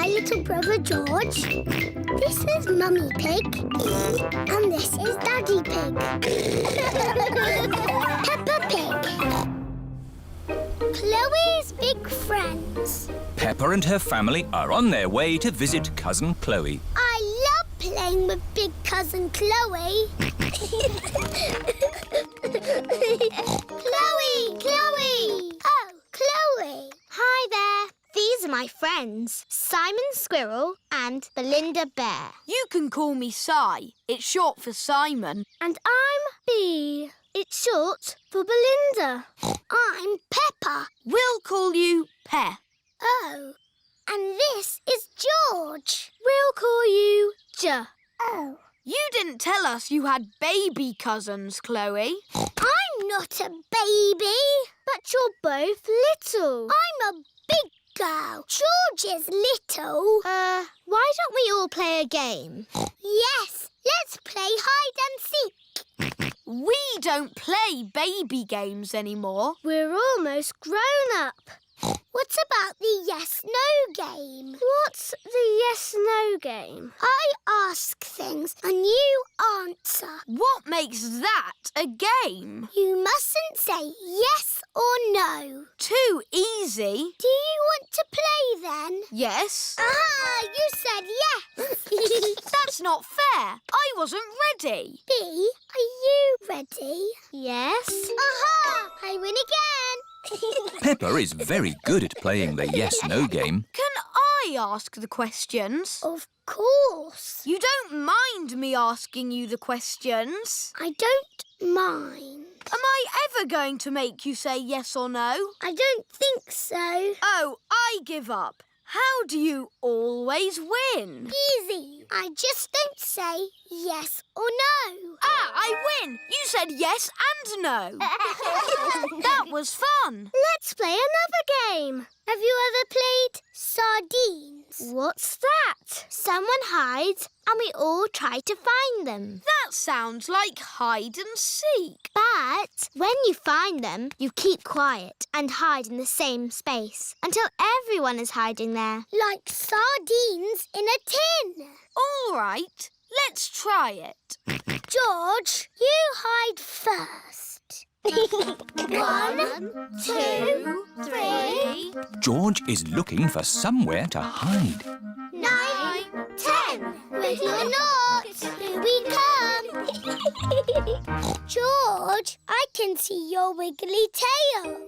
my little brother George. This is Mummy Pig. And this is Daddy Pig. Peppa Pig. Chloe's big friends. Peppa and her family are on their way to visit Cousin Chloe. I love playing with big cousin Chloe. Chloe! Oh, Chloe. Hi there. These are my friends, Simon Squirrel and Belinda Bear. You can call me Si. It's short for Simon. And I'm Bee. It's short for Belinda. I'm Peppa. We'll call you Pe. Oh, and this is George. We'll call you J. Oh. You didn't tell us you had baby cousins, Chloe. I'm not a baby. But you're both little. I'm a big girl. George is little. Why don't we all play a game? Yes, let's play hide and seek. We don't play baby games anymore. We're almost grown up. What about the yes-no game? What's the yes-no game? I ask things and you answer. What makes that a game? You mustn't say yes or no. Too easy. Do you want to play then? Yes. Ah, you said yes. That's not fair. I wasn't ready. Bee, are you ready? Yes. Aha! I win again. Peppa is very good at playing the yes-no game. Can I ask the questions? Of course. You don't mind me asking you the questions? I don't mind. Am I ever going to make you say yes or no? I don't think so. Oh, I give up. How do you always win? Easy. I just don't say yes or no. Ah, I win! You said yes and no. That was fun. Let's play another game. Have you ever played sardines? What's that? Someone hides and we all try to find them. That sounds like hide and seek. But when you find them, you keep quiet and hide in the same space until everyone is hiding there. Like sardines in a tin. All right, let's try it. George, you hide first. 1, 2, 3. George is looking for somewhere to hide. 9, 10. Wiggle or not, here we come. George, I can see your wiggly tail.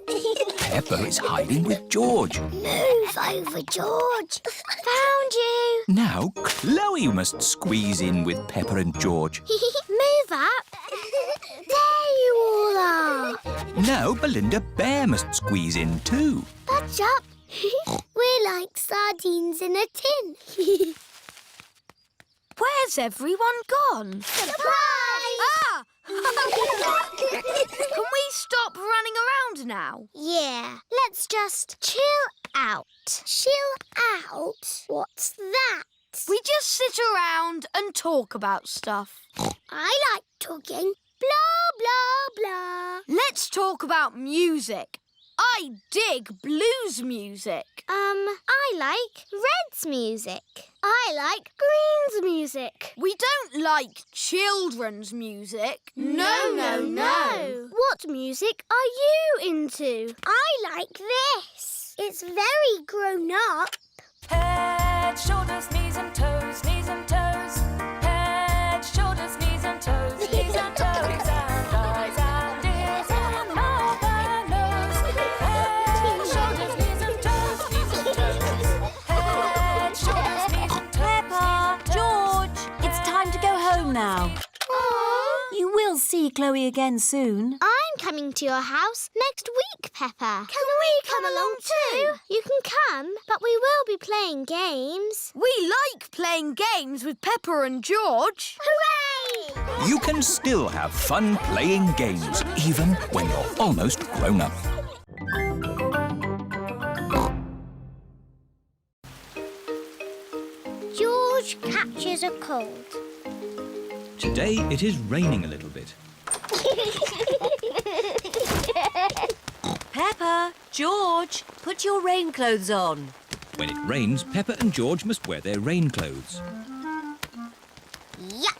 Peppa is hiding with George. Move over, George. Found you. Now Chloe must squeeze in with Peppa and George. Move up. There you all are. Now Belinda Bear must squeeze in too. Budge up. We're like sardines in a tin. Where's everyone gone? Surprise! Ah! Can we stop running around now? Yeah, let's just chill out. Chill out? What's that? We just sit around and talk about stuff. I like talking. Blah, blah, blah. Let's talk about music. I dig blues music. I like Red's music. I like Green's music. We don't like children's music. No. What music are you into? I like this. It's very grown up. Head, shoulders, knees and toes, knees and toes. Head, shoulders, knees and toes, knees and toes. And eyes and ears and mouth and nose. Head, shoulders, knees and toes, knees and toes. Head, shoulders, knees and toes. Peppa, George, it's time to go home now. You will see Chloe again soon. I'm coming to your house next week, Peppa. Can we come along too? You can come, but we will be playing games. We like playing games with Peppa and George. Hooray! You can still have fun playing games, even when you're almost grown up. George catches a cold. Today it is raining a little bit. Peppa, George, put your rain clothes on. When it rains, Peppa and George must wear their rain clothes. Yuck!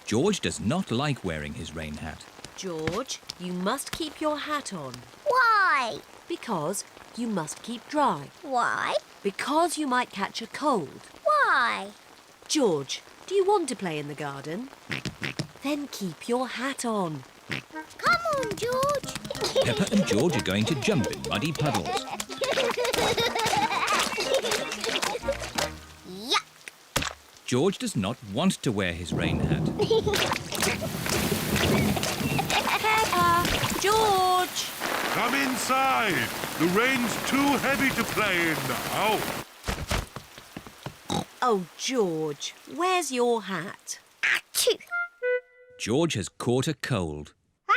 George does not like wearing his rain hat. George, you must keep your hat on. Why? Because you must keep dry. Why? Because you might catch a cold. Why? George, do you want to play in the garden? Then keep your hat on. Come on, George. Peppa and George are going to jump in muddy puddles. Yuck! George does not want to wear his rain hat. Peppa! George! Come inside. The rain's too heavy to play in now. Oh, George, where's your hat? Achoo! George has caught a cold.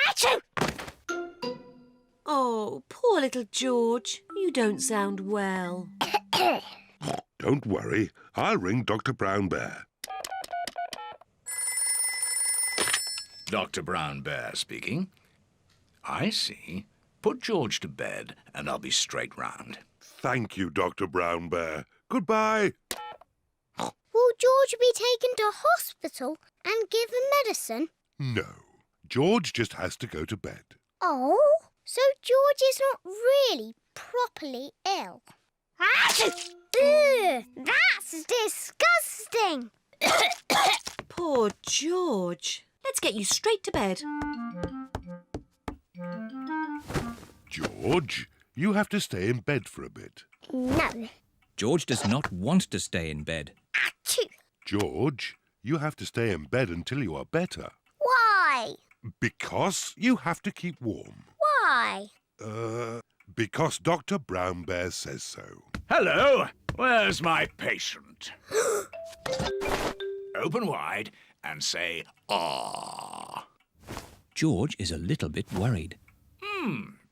Achoo! Oh, poor little George. You don't sound well. Don't worry. I'll ring Dr. Brown Bear. Dr. Brown Bear speaking. I see. Put George to bed and I'll be straight round. Thank you, Dr. Brown Bear. Goodbye. Will George be taken to hospital and given medicine? No. George just has to go to bed. Oh? So George is not really properly ill? Achoo! Ugh, that's disgusting! Poor George. Let's get you straight to bed. George, you have to stay in bed for a bit. No. George does not want to stay in bed. Achoo! George, you have to stay in bed until you are better. Why? Because you have to keep warm. Why? Because Dr. Brown Bear says so. Hello. Where's my patient? Open wide and say, "Ah." George is a little bit worried.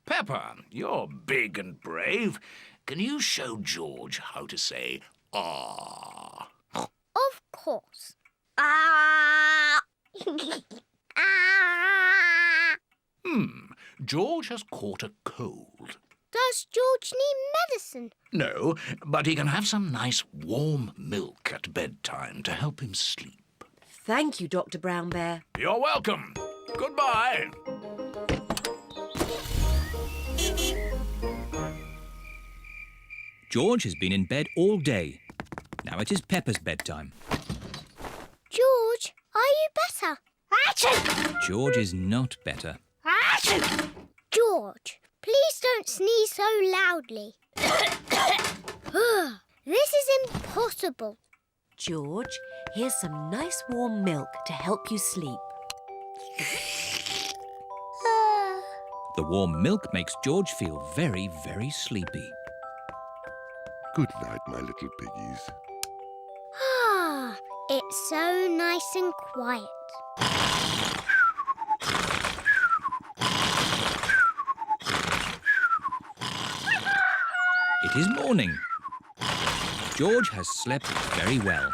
Peppa, you're big and brave. Can you show George how to say, "Ah"? Of course. Ah! Ah! George has caught a cold. Does George need medicine? No, but he can have some nice warm milk at bedtime to help him sleep. Thank you, Dr. Brown Bear. You're welcome. Goodbye. George has been in bed all day. Now it is Peppa's bedtime. George, are you better? Achoo! George is not better. Achoo! George, please don't sneeze so loudly. This is impossible. George, here's some nice warm milk to help you sleep. The warm milk makes George feel very, very sleepy. Good night, my little piggies. Ah, it's so nice and quiet. It is morning. George has slept very well.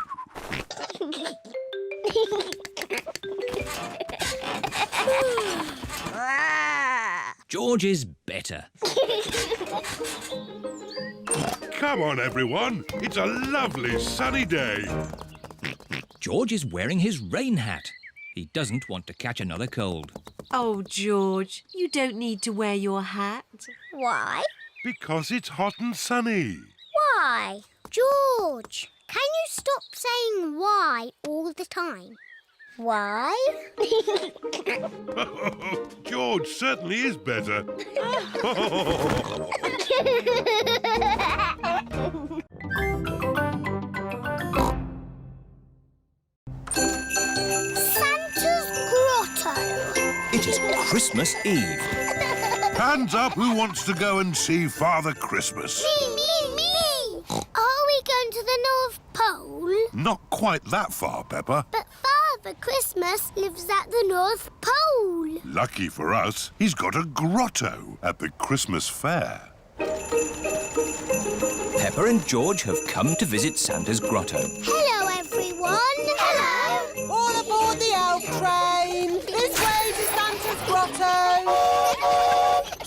George is better. Come on, everyone. It's a lovely sunny day. George is wearing his rain hat. He doesn't want to catch another cold. Oh, George, you don't need to wear your hat. Why? Because it's hot and sunny. Why? George, can you stop saying why all the time? Why? George certainly is better. Santa's grotto. It is Christmas Eve. Hands up who wants to go and see Father Christmas. Me. Are we going to the North Pole? Not quite that far, Peppa. But Father Christmas lives at the North Pole. Lucky for us, he's got a grotto at the Christmas fair. Peppa and George have come to visit Santa's grotto. Hello, everyone. Hello. All aboard the elf train. This way to Santa's grotto.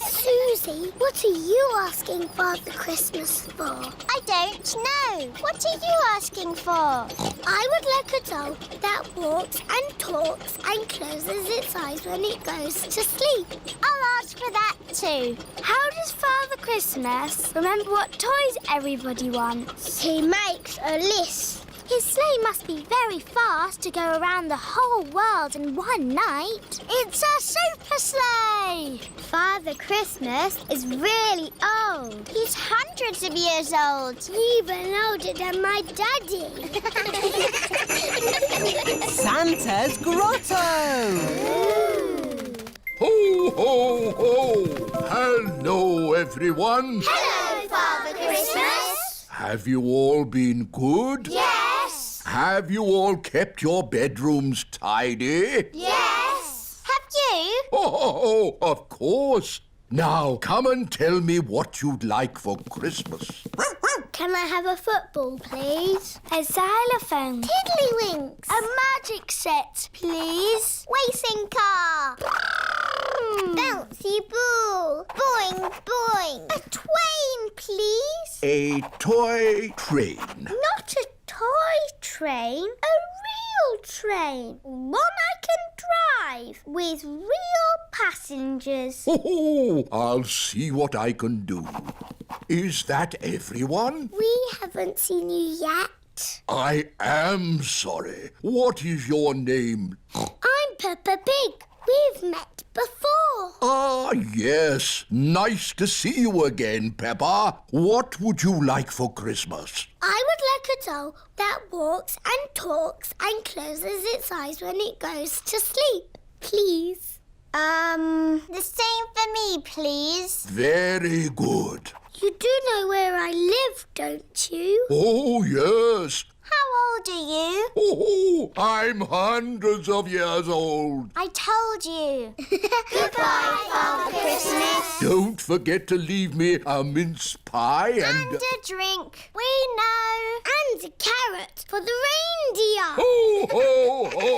Susie, What are you asking Father Christmas for? I don't know. What are you asking for? I would like a doll that walks and talks and closes its eyes when it goes to sleep. I'll ask for that too. How does Father Christmas remember what toys everybody wants? He makes a list. His sleigh must be very fast to go around the whole world in one night. It's a super sleigh! Father Christmas is really old. He's hundreds of years old. Even older than my daddy. Santa's grotto! Ho, ho, ho! Hello, everyone. Hello, Father Christmas. Have you all been good? Yes. Have you all kept your bedrooms tidy? Yes. Have you? Oh, of course. Now, come and tell me what you'd like for Christmas. Can I have a football, please? A xylophone. Tiddlywinks. A magic set, please. Racing car. Bouncy ball. Boing, boing. A twain, please. A toy train. Not a toy train. A real train. One I can drive with real passengers. Oh, I'll see what I can do. Is that everyone? We haven't seen you yet. I am sorry. What is your name? I'm Peppa Pig. We've met before. Ah, yes. Nice to see you again, Peppa. What would you like for Christmas? I would like a doll that walks and talks and closes its eyes when it goes to sleep, please. The same for me, please. Very good. You do know where I live, don't you? Oh, yes. How old are you? Oh, I'm hundreds of years old. I told you. Goodbye, Father Christmas. Don't forget to leave me a mince pie and... a drink. We know. And a carrot for the reindeer. Ho, ho, ho!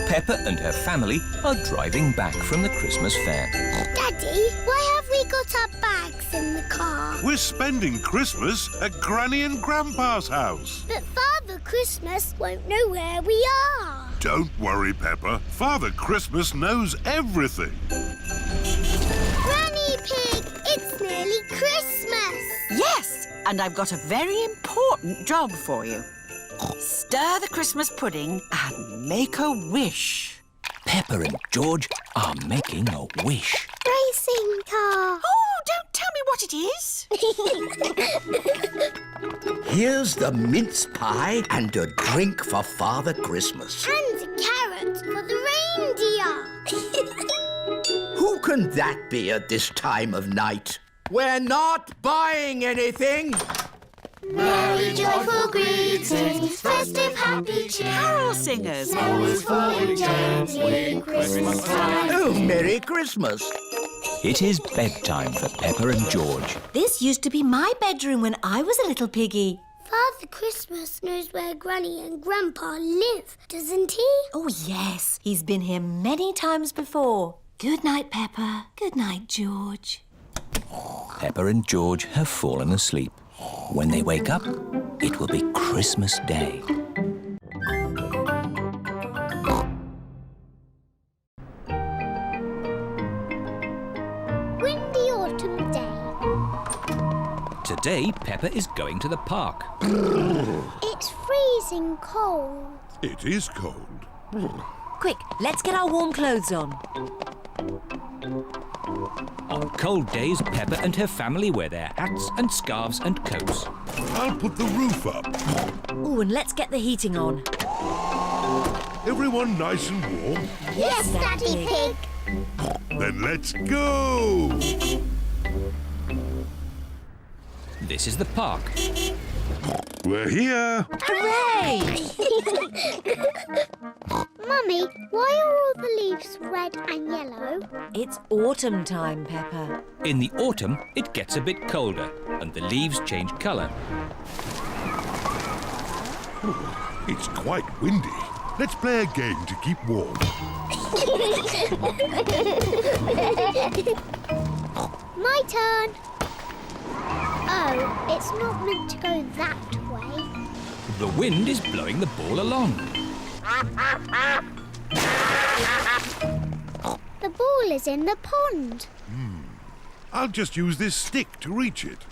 Peppa and her family are driving back from the Christmas fair. Daddy, why have we got our bags in the car? We're spending Christmas at Granny and Grandpa's house. But Father Christmas won't know where we are. Don't worry, Peppa. Father Christmas knows everything. Granny Pig, it's nearly Christmas. Yes, and I've got a very important job for you. Stir the Christmas pudding and make a wish. Peppa and George are making a wish. Racing car. Oh, don't tell me what it is. Here's the mince pie and a drink for Father Christmas. And a carrot for the reindeer. Who can that be at this time of night? We're not buying anything. Merry joyful greetings, festive happy cheer. Carol singers. Always falling gently in Christmas time. Oh, Merry Christmas. It is bedtime for Peppa and George. This used to be my bedroom when I was a little piggy. Father Christmas knows where Granny and Grandpa live, doesn't he? Oh, yes. He's been here many times before. Good night, Peppa. Good night, George. Peppa and George have fallen asleep. When they wake up, it will be Christmas Day. Windy autumn day. Today, Peppa is going to the park. It's freezing cold. It is cold. Quick, let's get our warm clothes on. On cold days, Peppa and her family wear their hats and scarves and coats. I'll put the roof up. Oh, and let's get the heating on. Everyone nice and warm? Yes, Daddy Pig. Then let's go! This is the park. We're here. Hooray! Mummy, why are all the leaves red and yellow? It's autumn time, Peppa. In the autumn, it gets a bit colder and the leaves change colour. It's quite windy. Let's play a game to keep warm. turn. Oh, it's not meant to go that way. The wind is blowing the ball along. The ball is in the pond. I'll just use this stick to reach it.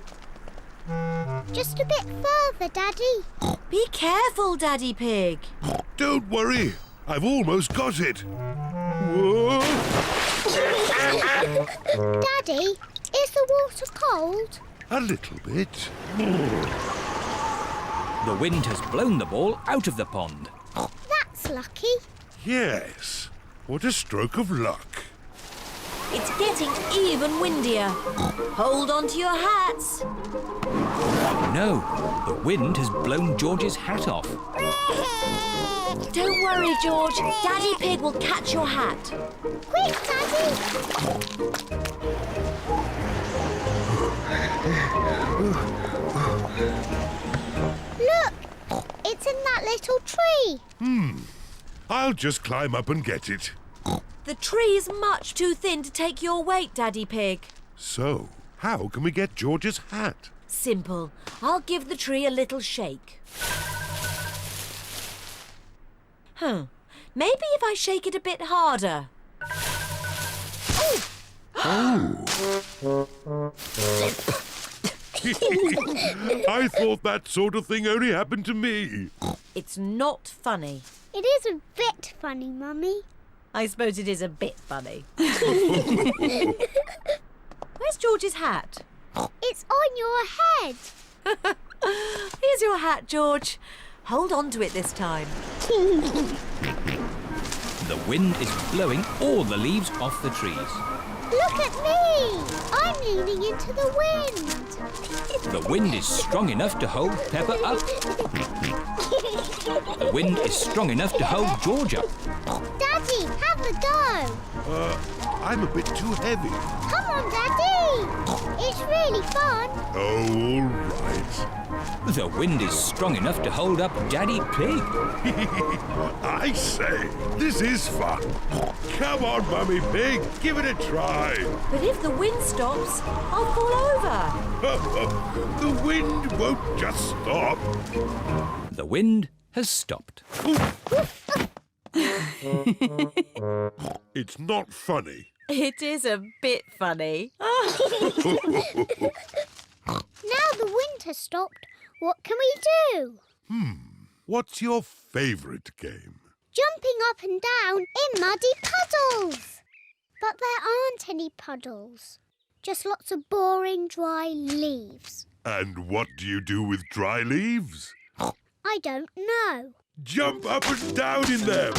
Just a bit further, Daddy. Be careful, Daddy Pig. Don't worry, I've almost got it. Whoa! Daddy, is the water cold? A little bit. The wind has blown the ball out of the pond. That's lucky. Yes, what a stroke of luck. It's getting even windier. Hold on to your hats. No, the wind has blown George's hat off. Don't worry, George. Daddy Pig will catch your hat. Quick, Daddy! Look! It's in that little tree. I'll just climb up and get it. The tree's much too thin to take your weight, Daddy Pig. So, how can we get George's hat? Simple. I'll give the tree a little shake. Maybe if I shake it a bit harder. I thought that sort of thing only happened to me. It's not funny. It is a bit funny, Mummy. I suppose it is a bit funny. Where's George's hat? It's on your head. Here's your hat, George. Hold on to it this time. The wind is blowing all the leaves off the trees. Look at me. I'm leaning into the wind. The wind is strong enough to hold Peppa up. The wind is strong enough to hold George up. Daddy, have a go. I'm a bit too heavy. Come on, Daddy. It's really fun. Oh, all right. The wind is strong enough to hold up Daddy Pig. I say, this is fun. Come on, Mummy Pig, give it a try. But if the wind stops, I'll fall over. The wind won't just stop. The wind has stopped. It's not funny. It is a bit funny. Now the wind has stopped. What can we do? What's your favourite game? Jumping up and down in muddy puddles. But there aren't any puddles. Just lots of boring, dry leaves. And what do you do with dry leaves? I don't know. Jump up and down in them.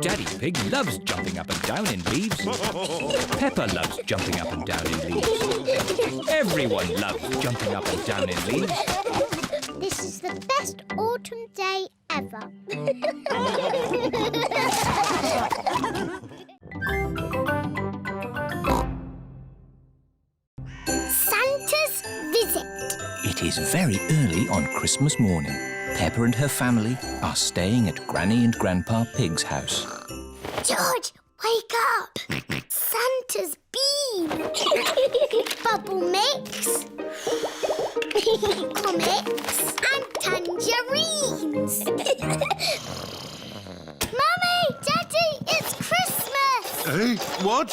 Daddy Pig loves jumping up and down in leaves. Peppa loves jumping up and down in leaves. Everyone loves jumping up and down in leaves. This is the best autumn day ever. Santa's visit. It is very early on Christmas morning. Peppa and her family are staying at Granny and Grandpa Pig's house. George, wake up! Santa's been! Bubble mix, comics and tangerines! Mummy! Daddy! It's Christmas! Hey, what?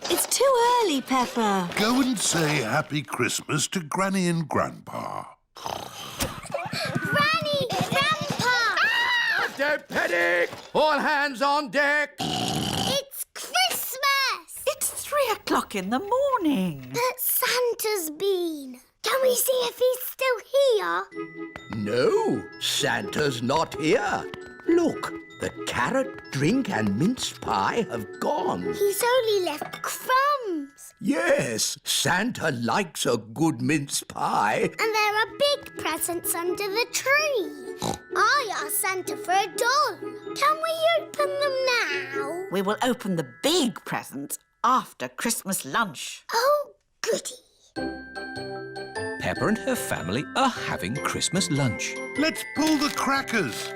It's too early, Peppa. Go and say Happy Christmas to Granny and Grandpa. Granny! Grandpa! Don't panic! All hands on deck! It's Christmas! It's 3 o'clock in the morning. But Santa's been. Can we see if he's still here? No, Santa's not here. Look, the carrot, drink and mince pie have gone. He's only left crumbs. Yes, Santa likes a good mince pie. And there are big presents under the tree. I asked Santa for a doll. Can we open them now? We will open the big presents after Christmas lunch. Oh, goody. Peppa and her family are having Christmas lunch. Let's pull the crackers.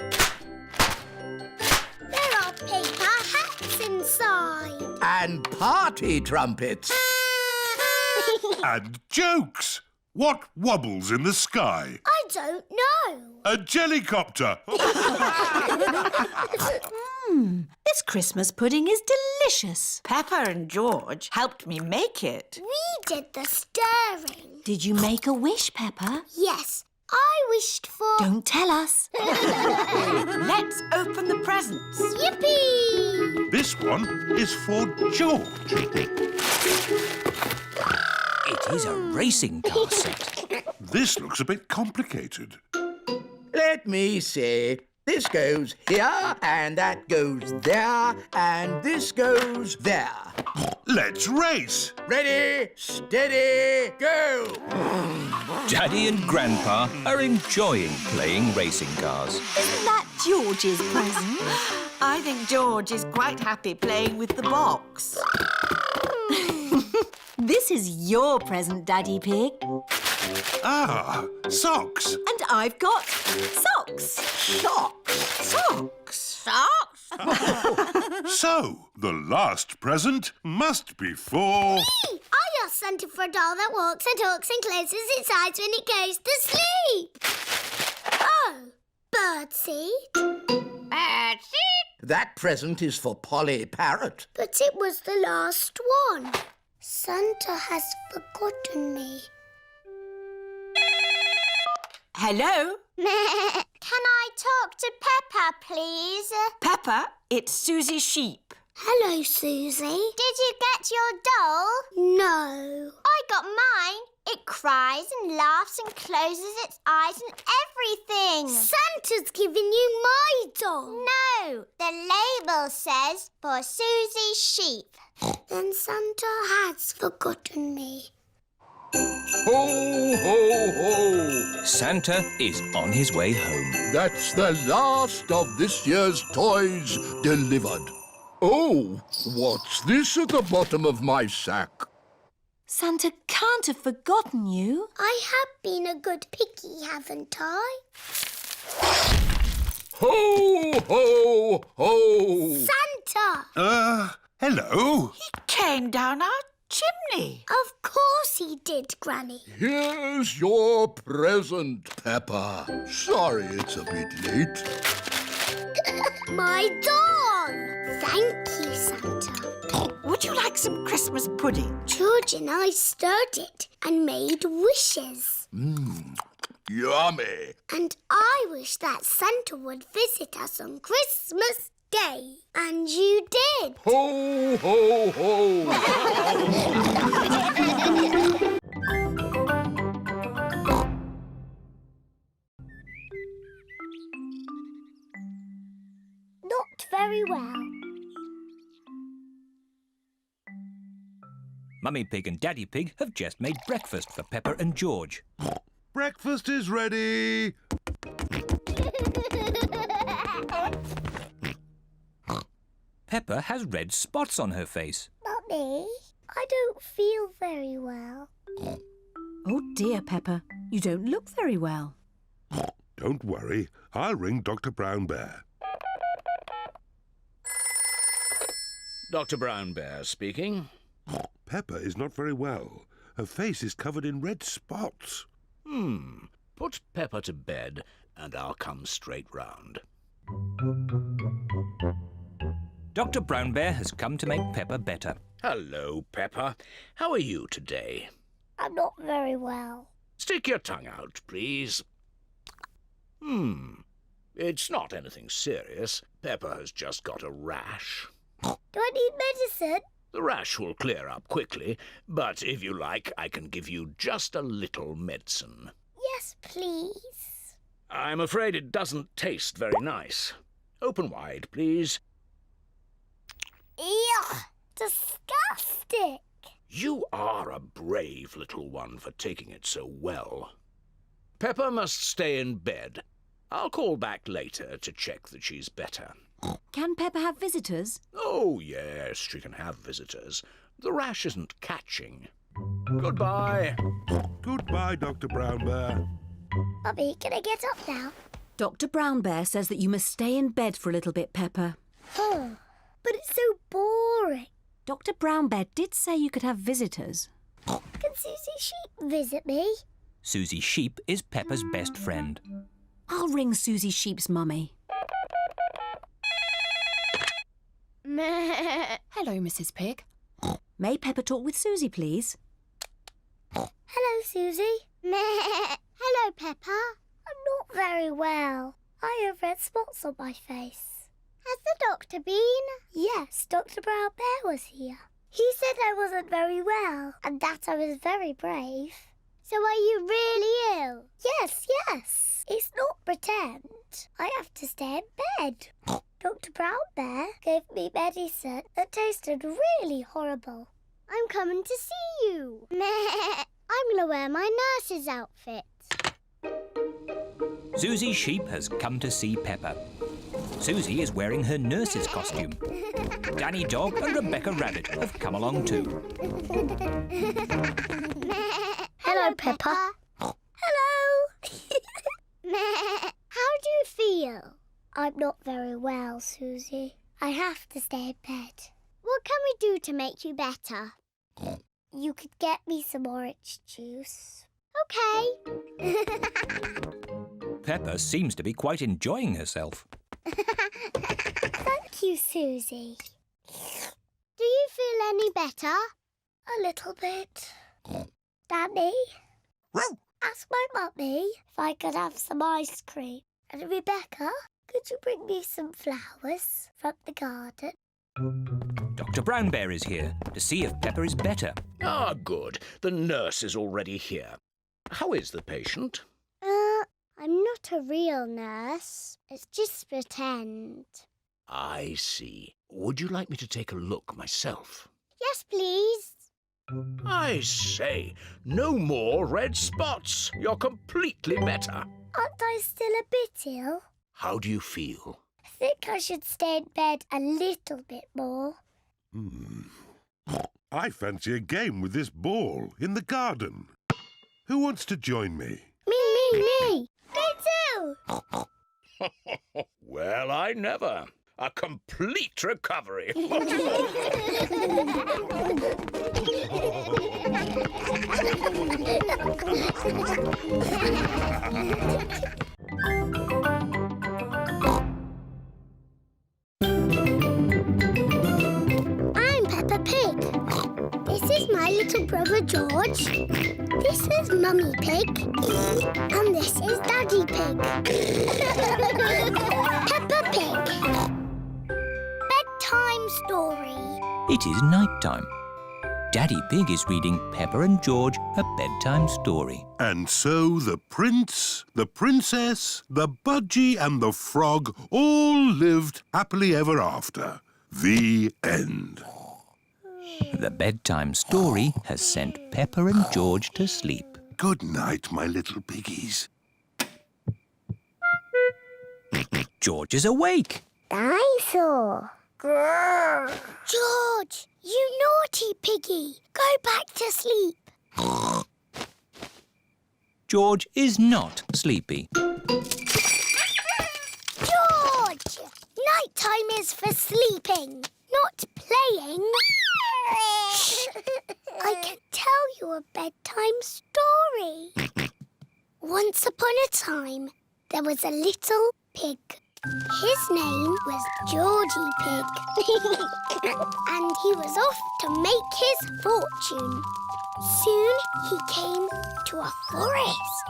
There are paper hats inside. And party trumpets. And jokes. What wobbles in the sky? I don't know. A jellycopter. This Christmas pudding is delicious. Peppa and George helped me make it. We did the stirring. Did you make a wish, Peppa? Yes, I wished for... Don't tell us. Let's open the presents. Yippee! This one is for George. It is a racing car set. This looks a bit complicated. Let me see. This goes here, and that goes there, and this goes there. Let's race. Ready, steady, go! Daddy and Grandpa are enjoying playing racing cars. Isn't that George's present? I think George is quite happy playing with the box. This is your present, Daddy Pig. Ah, socks. And I've got socks. Socks. So, the last present must be for... I asked Santa for a doll that walks and talks and closes its eyes when it goes to sleep. Oh, birdseed. That present is for Polly Parrot. But it was the last one. Santa has forgotten me. Hello? Can I talk to Peppa, please? Peppa, it's Susie Sheep. Hello, Susie. Did you get your doll? No. I got mine. It cries and laughs and closes its eyes and everything. Santa's given you my doll. No, the label says for Susie Sheep. Then Santa has forgotten me. Ho, ho, ho! Santa is on his way home. That's the last of this year's toys delivered. Oh, what's this at the bottom of my sack? Santa can't have forgotten you. I have been a good piggy, haven't I? Ho, ho, ho! Santa! Hello? He came down our chimney. Of course he did, Granny. Here's your present, Peppa. Sorry it's a bit late. My doll! Thank you, Santa. Would you like some Christmas pudding? George and I stirred it and made wishes. Yummy. And I wish that Santa would visit us on Christmas Day. And you did. Ho, ho, ho! Not very well. Mummy Pig and Daddy Pig have just made breakfast for Peppa and George. Breakfast is ready. Peppa has red spots on her face. Mummy, I don't feel very well. Oh dear, Peppa. You don't look very well. Don't worry. I'll ring Dr. Brown Bear. Dr. Brown Bear speaking. Peppa is not very well. Her face is covered in red spots. Put Peppa to bed and I'll come straight round. Dr. Brown Bear has come to make Peppa better. Hello, Peppa. How are you today? I'm not very well. Stick your tongue out, please. It's not anything serious. Peppa has just got a rash. Do I need medicine? The rash will clear up quickly, but if you like, I can give you just a little medicine. Yes, please. I'm afraid it doesn't taste very nice. Open wide, please. Ew, disgusting. You are a brave little one for taking it so well. Peppa must stay in bed. I'll call back later to check that she's better. Can Peppa have visitors? Oh, yes, she can have visitors. The rash isn't catching. Goodbye. Goodbye, Dr. Brown Bear. Mummy, can I get up now? Dr. Brown Bear says that you must stay in bed for a little bit, Peppa. Oh, but it's so boring. Dr. Brown Bear did say you could have visitors. Can Susie Sheep visit me? Susie Sheep is Peppa's best friend. I'll ring Susie Sheep's mummy. Hello, Mrs. Pig. May Peppa talk with Susie, please? Hello, Susie. Hello, Peppa. I'm not very well. I have red spots on my face. Has the doctor been? Yes, Dr. Brown Bear was here. He said I wasn't very well and that I was very brave. So are you really ill? Yes. It's not pretend. I have to stay in bed. Dr. Brown Bear gave me medicine that tasted really horrible. I'm coming to see you. I'm going to wear my nurse's outfit. Susie Sheep has come to see Peppa. Susie is wearing her nurse's costume. Danny Dog and Rebecca Rabbit have come along too. Hello, Peppa. Hello. How do you feel? I'm not very well, Susie. I have to stay in bed. What can we do to make you better? You could get me some orange juice. OK. Peppa seems to be quite enjoying herself. Thank you, Susie. Do you feel any better? A little bit. Danny? Ask my mummy if I could have some ice cream. And Rebecca, could you bring me some flowers from the garden? Dr. Brown Bear is here to see if Peppa is better. Ah, good. The nurse is already here. How is the patient? I'm not a real nurse. It's just pretend. I see. Would you like me to take a look myself? Yes, please. I say, no more red spots. You're completely better. Aren't I still a bit ill? How do you feel? I think I should stay in bed a little bit more. I fancy a game with this ball in the garden. Who wants to join me? Me. Me too. Well, I never. A complete recovery. I'm Peppa Pig. This is my little brother George. This is Mummy Pig. And this is Daddy Pig. Peppa Pig. Bedtime Story. It is night time. Daddy Pig is reading Peppa and George a bedtime story. And so the prince, the princess, the budgie and the frog all lived happily ever after. The end. The bedtime story has sent Peppa and George to sleep. Good night, my little piggies. George is awake. Dinosaur. Grrr. George, you naughty piggy. Go back to sleep. George is not sleepy. George! Nighttime is for sleeping, not playing. Shh. I can tell you a bedtime story. Once upon a time, there was a little pig. His name was Georgie Pig. And he was off to make his fortune. Soon he came to a forest.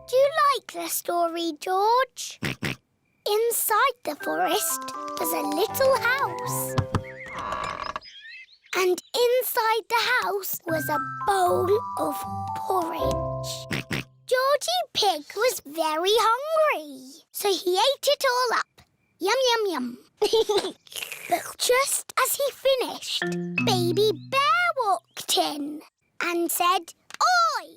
Do you like the story, George? Inside the forest was a little house. And inside the house was a bowl of porridge. Georgie Pig was very hungry, so he ate it all up. Yum, yum, yum. But just as he finished, Baby Bear walked in and said, "Oi,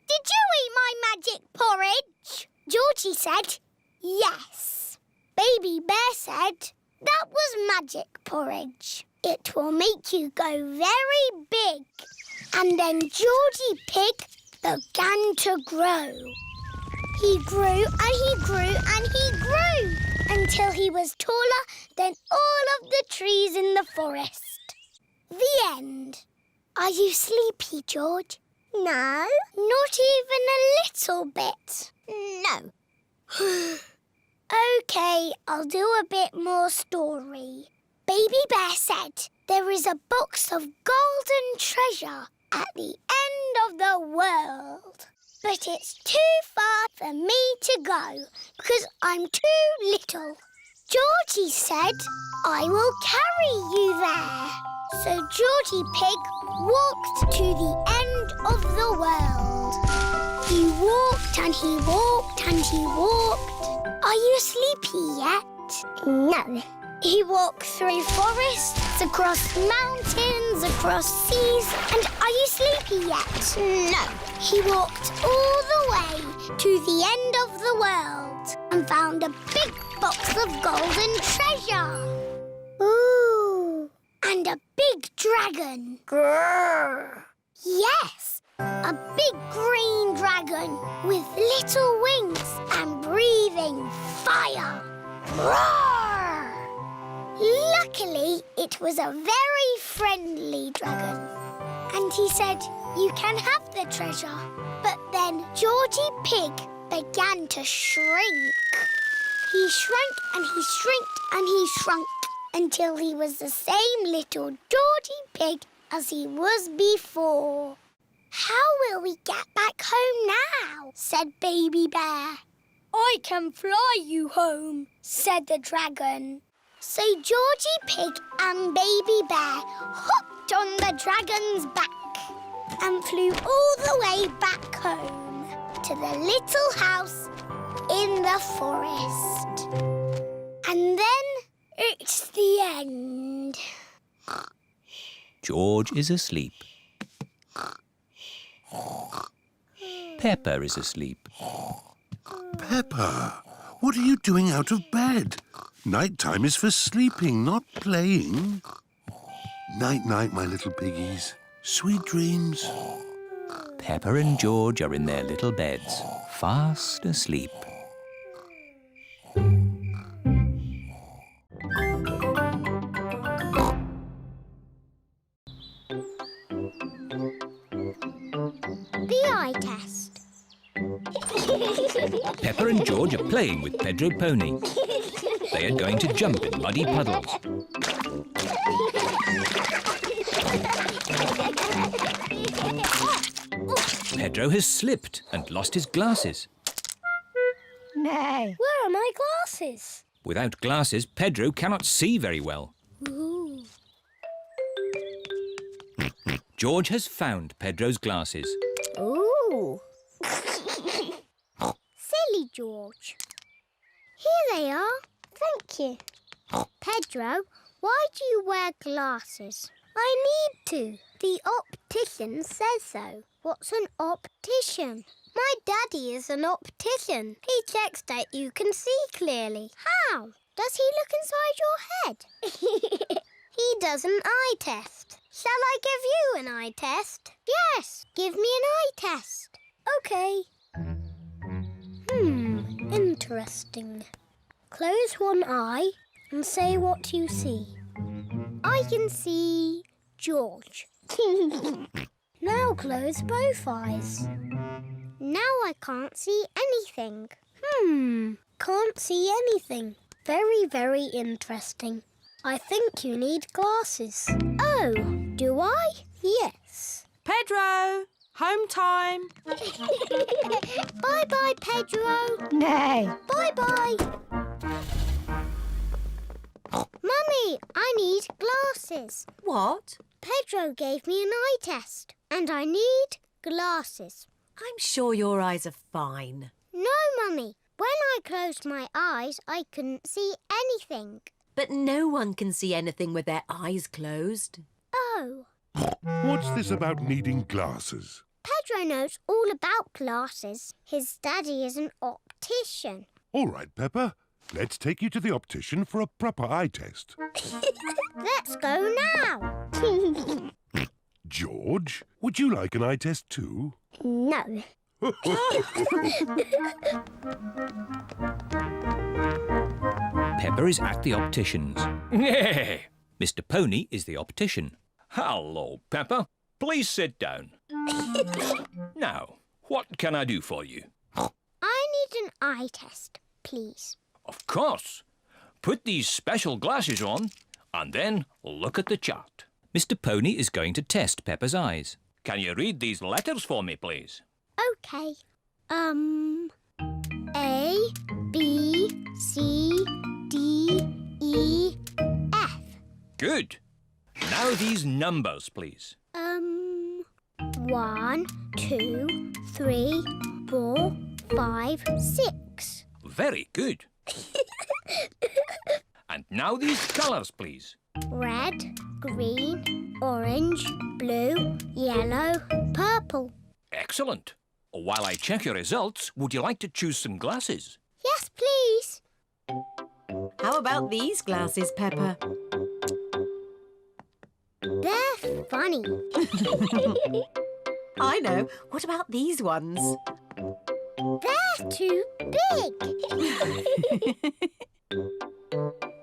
did you eat my magic porridge?" Georgie said, "Yes." Baby Bear said, "That was magic porridge. It will make you go very big." And then Georgie Pig began to grow. He grew and he grew and he grew until he was taller than all of the trees in the forest. The end. Are you sleepy, George? No. Not even a little bit? No. OK, I'll do a bit more story. Baby Bear said there is a box of golden treasure at the end of the world. But it's too far for me to go because I'm too little. Georgie said, I will carry you there. So Georgie Pig walked to the end of the world. He walked and he walked and he walked. Are you sleepy yet? No. He walked through forests, across mountains, across seas. And are you sleepy yet? No. He walked all the way to the end of the world and found a big box of golden treasure. Ooh. And a big dragon. Grrr. Yes, a big green dragon with little wings and breathing fire. Roar! Luckily, it was a very friendly dragon. And he said, you can have the treasure. But then Georgie Pig began to shrink. He shrank and he shrinked and he shrunk until he was the same little Georgie Pig as he was before. How will we get back home now? Said Baby Bear. I can fly you home, said the dragon. So Georgie Pig and Baby Bear hopped on the dragon's back and flew all the way back home to the little house in the forest. And then it's the end. George is asleep. Peppa is asleep. Peppa, what are you doing out of bed? Night time is for sleeping, not playing. Night-night, my little piggies. Sweet dreams. Peppa and George are in their little beds, fast asleep. The eye test. Peppa and George are playing with Pedro Pony. They are going to jump in muddy puddles. Pedro has slipped and lost his glasses. No. Where are my glasses? Without glasses, Pedro cannot see very well. Ooh. George has found Pedro's glasses. Ooh. Silly George. Here they are. Thank you. Pedro, why do you wear glasses? I need to. The optician says so. What's an optician? My daddy is an optician. He checks that you can see clearly. How? Does he look inside your head? He does an eye test. Shall I give you an eye test? Yes, give me an eye test. OK. Interesting. Close one eye and say what you see. I can see George. Now close both eyes. Now I can't see anything. Can't see anything. Very, very interesting. I think you need glasses. Oh, do I? Yes. Pedro, home time. Bye-bye, Pedro. No. Bye-bye. Mummy, I need glasses. What? Pedro gave me an eye test and I need glasses. I'm sure your eyes are fine. No, Mummy. When I closed my eyes, I couldn't see anything. But no one can see anything with their eyes closed. Oh. What's this about needing glasses? Pedro knows all about glasses. His daddy is an optician. All right, Peppa. Let's take you to the optician for a proper eye test. Let's go now. George, would you like an eye test too? No. Peppa is at the optician's. Mr. Pony is the optician. Hello, Peppa. please sit down. Now, what can I do for you? I need an eye test, please. Of course. Put these special glasses on and then look at the chart. Mr. Pony is going to test Peppa's eyes. Can you read these letters for me, please? OK. A, B, C, D, E, F. Good. Now these numbers, please. 1, 2, 3, 4, 5, 6. Very good. And now these colours, please. Red, green, orange, blue, yellow, purple. Excellent. While I check your results, would you like to choose some glasses? Yes, please. How about these glasses, Peppa? They're funny. I know. What about these ones? They're too big.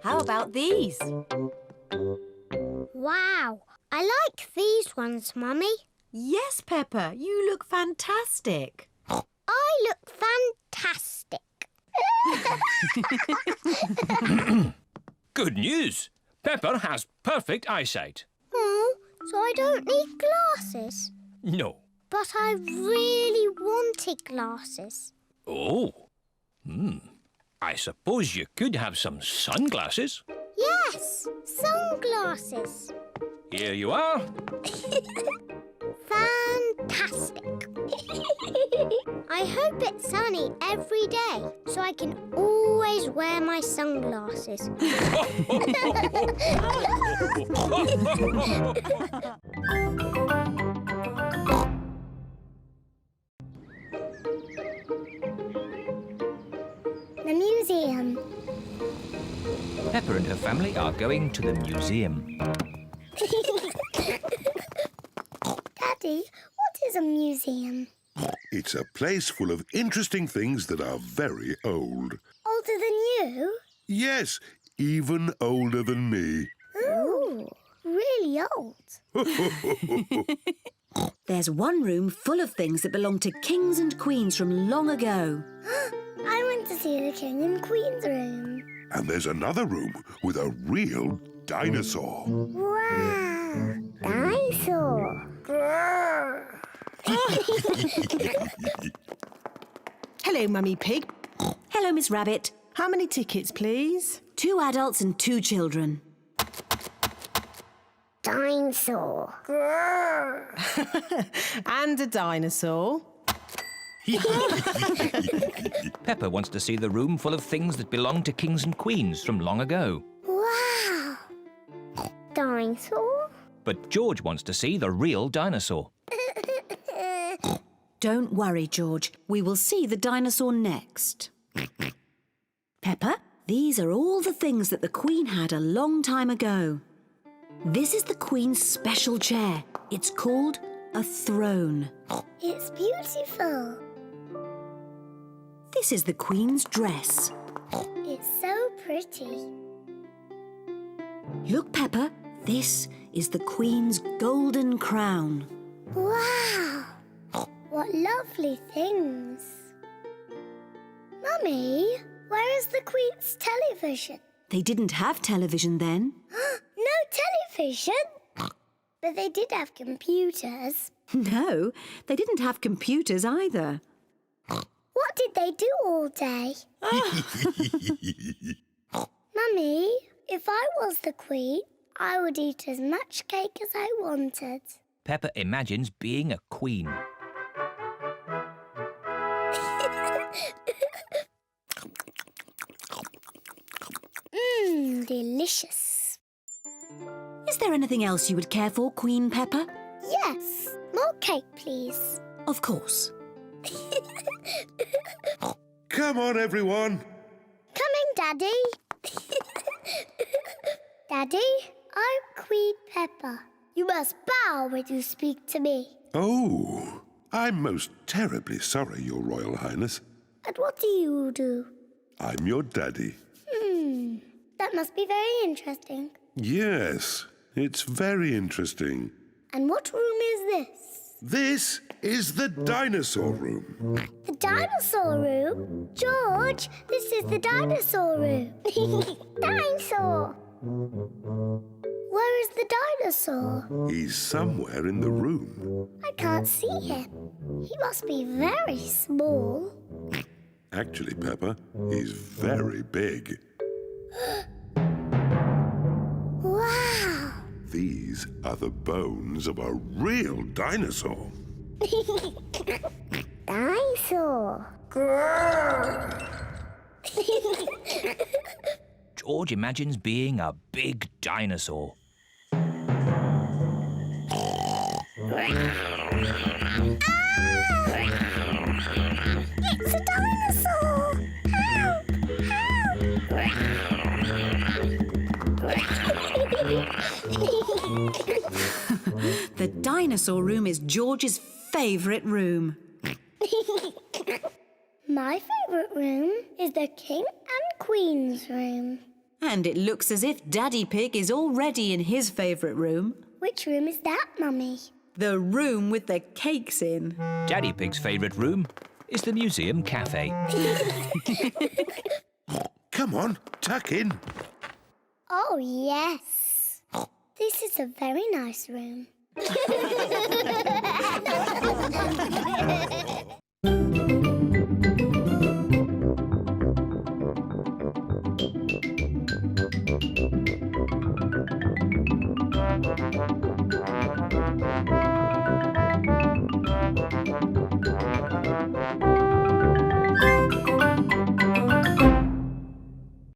How about these? Wow, I like these ones, Mummy. Yes, Peppa, you look fantastic. I look fantastic. Good news. Peppa has perfect eyesight. Oh, so I don't need glasses. No. But I really wanted glasses. Oh. I suppose you could have some sunglasses. Yes, sunglasses. Here you are. Fantastic. I hope it's sunny every day so I can always wear my sunglasses. The museum. Peppa and her family are going to the museum. Daddy, what is a museum? It's a place full of interesting things that are very old. Older than you? Yes, even older than me. Ooh, really old. There's one room full of things that belong to kings and queens from long ago. I want to see the King and Queen's room. And there's another room with a real dinosaur. Wow! Dinosaur! Hello, Mummy Pig. Hello, Miss Rabbit. How many tickets, please? 2 adults and 2 children. Dinosaur! And a dinosaur. Peppa wants to see the room full of things that belong to kings and queens from long ago. Wow! Dinosaur? But George wants to see the real dinosaur. Don't worry, George. We will see the dinosaur next. Peppa, these are all the things that the Queen had a long time ago. This is the Queen's special chair. It's called a throne. It's beautiful. This is the Queen's dress. It's so pretty. Look, Peppa, this is the Queen's golden crown. Wow! What lovely things. Mummy, where is the Queen's television? They didn't have television then. No television? But they did have computers. No, they didn't have computers either. What did they do all day? Mummy, if I was the Queen, I would eat as much cake as I wanted. Peppa imagines being a queen. Delicious. Is there anything else you would care for, Queen Peppa? Yes. More cake, please. Of course. Come on, everyone. Coming, Daddy. Daddy, I'm Queen Peppa. You must bow when you speak to me. Oh, I'm most terribly sorry, Your Royal Highness. And what do you do? I'm your daddy. That must be very interesting. Yes, it's very interesting. And what room is this? This is the dinosaur room. The dinosaur room? George, this is the dinosaur room. Dinosaur! Where is the dinosaur? He's somewhere in the room. I can't see him. He must be very small. Actually, Peppa, he's very big. Wow! These are the bones of a real dinosaur. Dinosaur! George imagines being a big dinosaur. It's a dinosaur! The dinosaur room is George's favourite room. My favourite room is the King and Queen's room. And it looks as if Daddy Pig is already in his favourite room. Which room is that, Mummy? The room with the cakes in. Daddy Pig's favourite room is the museum cafe. Come on, tuck in. Oh, yes. This is a very nice room.